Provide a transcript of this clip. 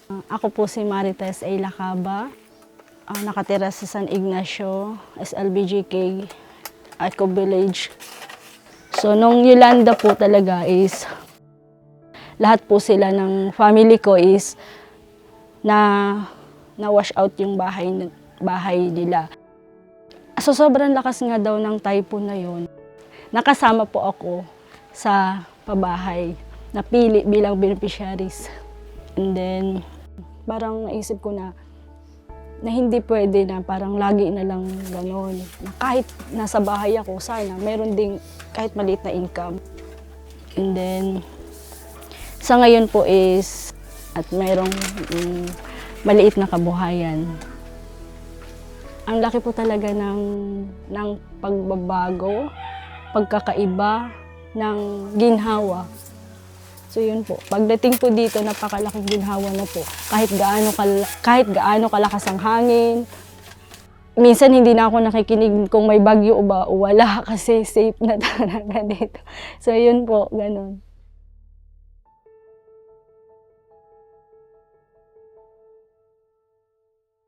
Ako po si Marites A. Lacaba, nakatira sa San Ignacio, SLBGK, Eco Village. So, nung Yolanda po talaga is, lahat po sila ng family ko is na-wash out yung bahay nila. So, sobrang lakas nga daw ng typhoon na yun. Nakasama po ako sa pabahay, napili bilang beneficiaries. And then, parang naisip ko na hindi pwede na parang lagi na lang gano'n. Kahit nasa bahay ako, sana mayroon ding kahit maliit na income. And then, sa ngayon po is, at mayroong maliit na kabuhayan. Ang laki po talaga ng pagbabago, pagkakaiba ng ginhawa. So yun po, pagdating po dito, napakalaking ginhawa na po. Kahit gaano kalakas ang hangin. Minsan hindi na ako nakikinig kung may bagyo o wala kasi safe na talaga dito. So yun po, ganun.